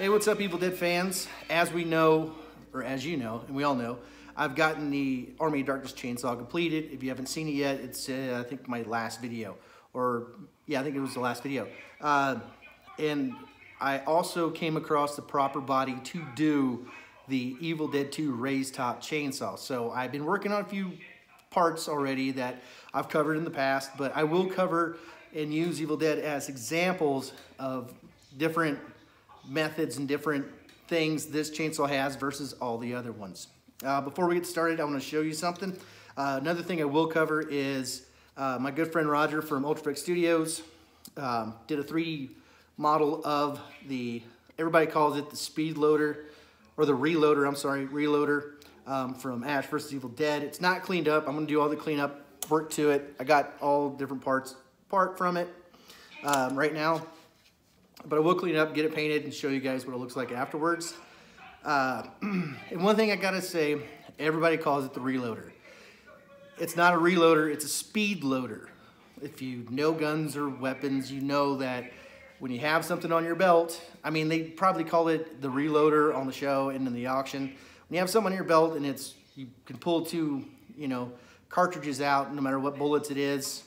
Hey, what's up, Evil Dead fans? As we know, or as you know, and we all know, I've gotten the Army of Darkness chainsaw completed. If you haven't seen it yet, it's I think my last video, or yeah, I think it was the last video. And I also came across the proper body to do the Evil Dead 2 raised top chainsaw. So I've been working on a few parts already that I've covered in the past, but I will cover and use Evil Dead as examples of different methods and different things this chainsaw has versus all the other ones. Before we get started, I want to show you something. Another thing I will cover is my good friend Roger from Ultraflex Studios did a 3D model of the, everybody calls it the speed loader, or the reloader, I'm sorry, reloader from Ash vs. Evil Dead. It's not cleaned up. I'm going to do all the cleanup work to it. I got all different parts apart from it right now. But I will clean it up, get it painted, and show you guys what it looks like afterwards. And one thing I gotta say, everybody calls it the reloader. It's not a reloader, it's a speed loader. If you know guns or weapons, you know that when you have something on your belt, I mean, they probably call it the reloader on the show and in the auction. When you have something on your belt and it's, you can pull two, cartridges out, no matter what bullets it is,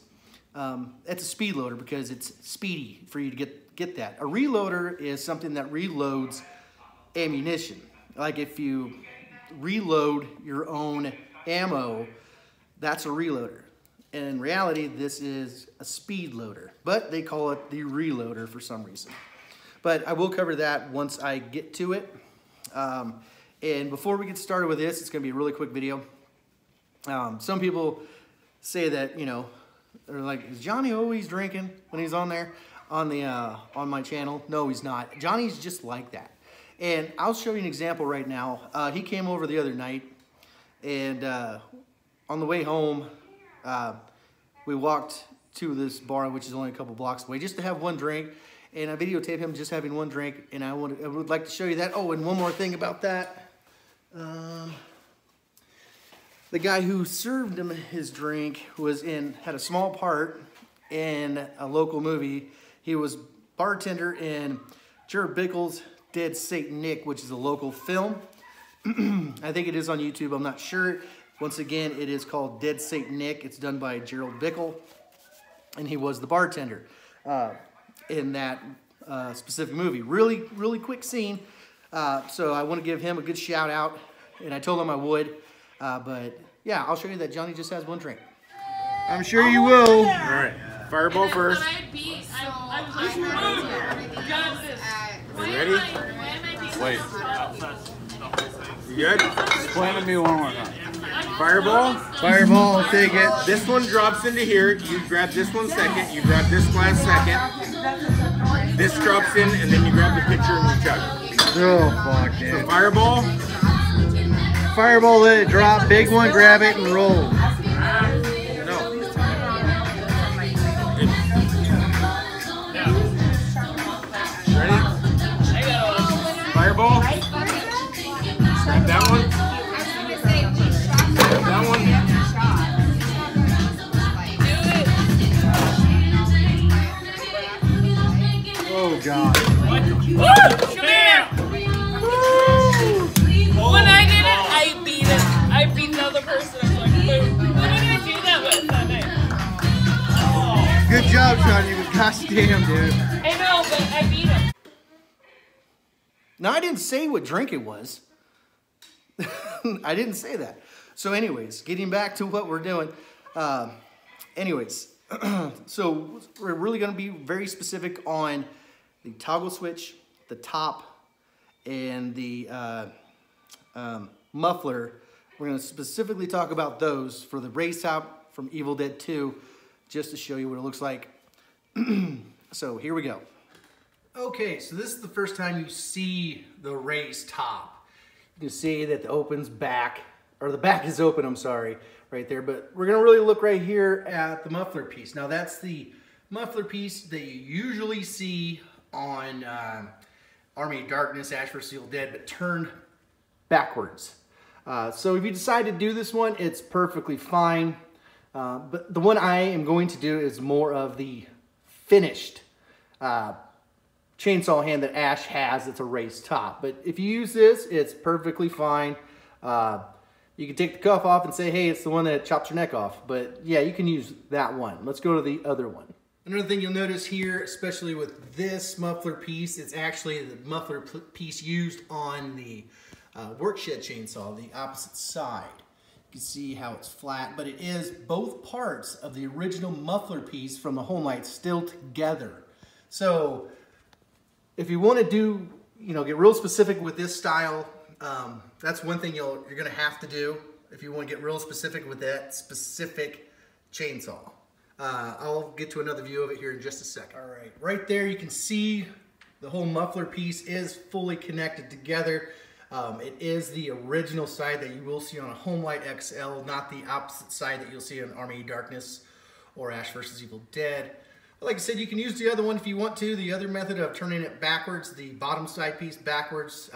it's a speed loader because it's speedy for you to get that. A reloader is something that reloads ammunition. Like if you reload your own ammo, that's a reloader. And in reality, this is a speed loader, but they call it the reloader for some reason. But I will cover that once I get to it. And before we get started with this, it's gonna be a really quick video. Some people say that, they're like, is Johnny always drinking when he's on there? On my channel. No, he's not. Johnny's just like that. And I'll show you an example right now. He came over the other night, and on the way home, we walked to this bar, which is only a couple blocks away, just to have one drink. And I videotaped him just having one drink, and I would like to show you that. Oh, and one more thing about that. The guy who served him his drink had a small part in a local movie. He was bartender in Jared Bickle's Dead Saint Nick, which is a local film. I think it is on YouTube, I'm not sure. Once again, it is called Dead Saint Nick. It's done by Gerald Bickle, and he was the bartender in that specific movie. Really, really quick scene. So I want to give him a good shout out, and I told him I would. But yeah, I'll show you that Johnny just has one drink. I'm sure you will. All right, fireball first. Are you ready? Wait. You good? Explain to me one more time. Fireball. Fireball, I'll take it. This one drops into here. You grab this one second. You grab this glass second. This drops in, and then you grab the pitcher and you chug. Oh, fuck, dude. So fireball. Fireball, let it drop. Big one, grab it, and roll. No. Ready? Fireball. Grab that one. Grab that one. Oh, God. Woo! Bam! When I did it, I beat it. I beat the other person. I was like, who did I do that with that night? Oh. Good job, Johnny. Gosh damn, dude. I know, but I beat him. Now, I didn't say what drink it was. I didn't say that. So anyways, getting back to what we're doing. So we're really going to be very specific on the toggle switch, the top, and the muffler. We're going to specifically talk about those for the race top from Evil Dead 2, just to show you what it looks like. So here we go. Okay, so this is the first time you see the race top. You can see that the back is open, I'm sorry, right there. But we're gonna really look right here at the muffler piece. Now that's the muffler piece that you usually see on Army of Darkness, Ash vs. Evil Dead, but turned backwards. So if you decide to do this one, it's perfectly fine. But the one I am going to do is more of the finished chainsaw hand that Ash has that's a raised top. But if you use this, it's perfectly fine. You can take the cuff off and say, hey, it's the one that chops your neck off. But yeah, you can use that one. Let's go to the other one. Another thing you'll notice here, especially with this muffler piece, it's actually the muffler piece used on the workshed chainsaw, the opposite side. You can see how it's flat, but it is both parts of the original muffler piece from the Homelight still together. So if you want to do, get real specific with this style, that's one thing you're going to have to do if you want to get real specific with that specific chainsaw. I'll get to another view of it here in just a second. All right, right there you can see the whole muffler piece is fully connected together. It is the original side that you will see on a Homelight XL, not the opposite side that you'll see on Army of Darkness or Ash vs. Evil Dead. But like I said, you can use the other one if you want to. The other method of turning it backwards, the bottom side piece backwards,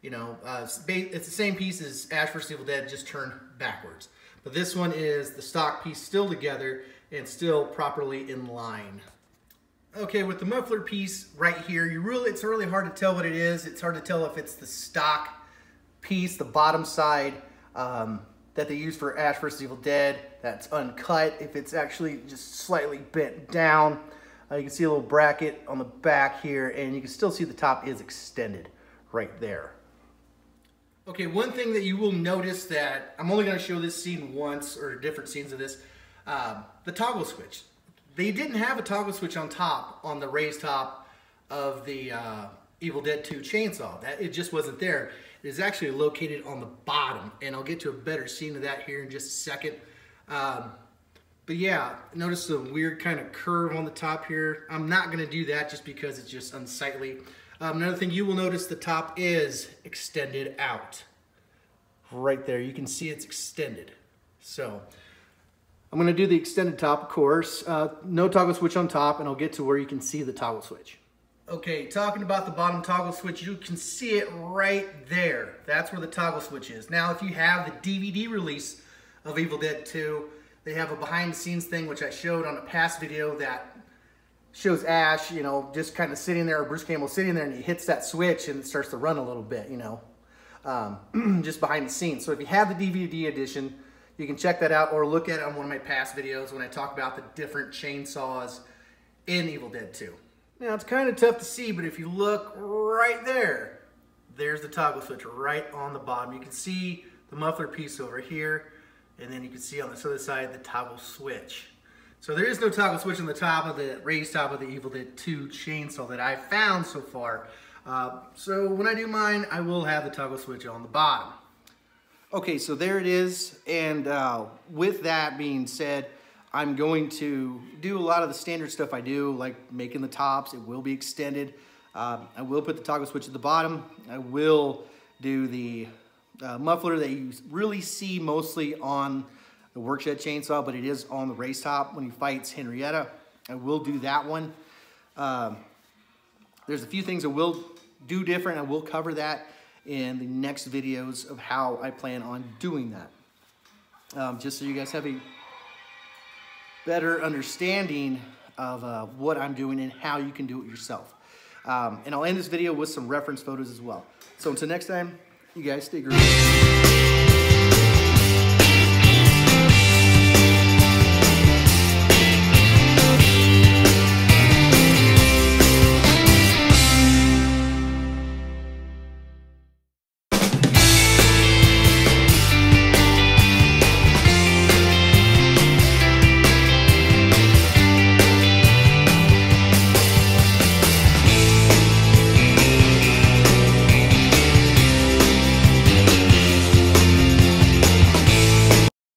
it's the same piece as Ash vs. Evil Dead, just turned backwards. But this one is the stock piece still together and still properly in line. Okay, with the muffler piece right here, it's really hard to tell what it is. It's hard to tell if it's the stock piece, the bottom side that they use for Ash vs. Evil Dead, that's uncut, if it's actually just slightly bent down. You can see a little bracket on the back here, and you can still see the top is extended right there. Okay, one thing that you will notice that, I'm only going to show this scene once, or different scenes of this, the toggle switch. They didn't have a toggle switch on top, on the raised top of the Evil Dead 2 chainsaw. It just wasn't there. It is actually located on the bottom, and I'll get to a better scene of that here in just a second. But yeah, notice the weird kind of curve on the top here. I'm not going to do that just because it's just unsightly. Another thing you will notice, the top is extended out. Right there, you can see it's extended. So I'm going to do the extended top, of course. No toggle switch on top, and I'll get to where you can see the toggle switch. Okay, talking about the bottom toggle switch, you can see it right there. That's where the toggle switch is. Now, if you have the DVD release of Evil Dead 2, they have a behind the scenes thing, which I showed on a past video, that shows Ash, just kind of sitting there, or Bruce Campbell sitting there, and he hits that switch and it starts to run a little bit, just behind the scenes. So if you have the DVD edition, you can check that out or look at it on one of my past videos when I talk about the different chainsaws in Evil Dead 2. Now, it's kind of tough to see, but if you look right there, there's the toggle switch right on the bottom. You can see the muffler piece over here, and then you can see on this other side the toggle switch. So there is no toggle switch on the top of the raised top of the Evil Dead 2 chainsaw that I've found so far. So when I do mine, I will have the toggle switch on the bottom. Okay, so there it is, and with that being said, I'm going to do a lot of the standard stuff I do, like making the tops. It will be extended. I will put the toggle switch at the bottom. I will do the muffler that you really see mostly on the workshed chainsaw, but it is on the raised top when he fights Henrietta. I will do that one. There's a few things I will do different. I will cover that in the next videos of how I plan on doing that. Just so you guys have a better understanding of what I'm doing and how you can do it yourself. And I'll end this video with some reference photos as well. So until next time, you guys stay groovy.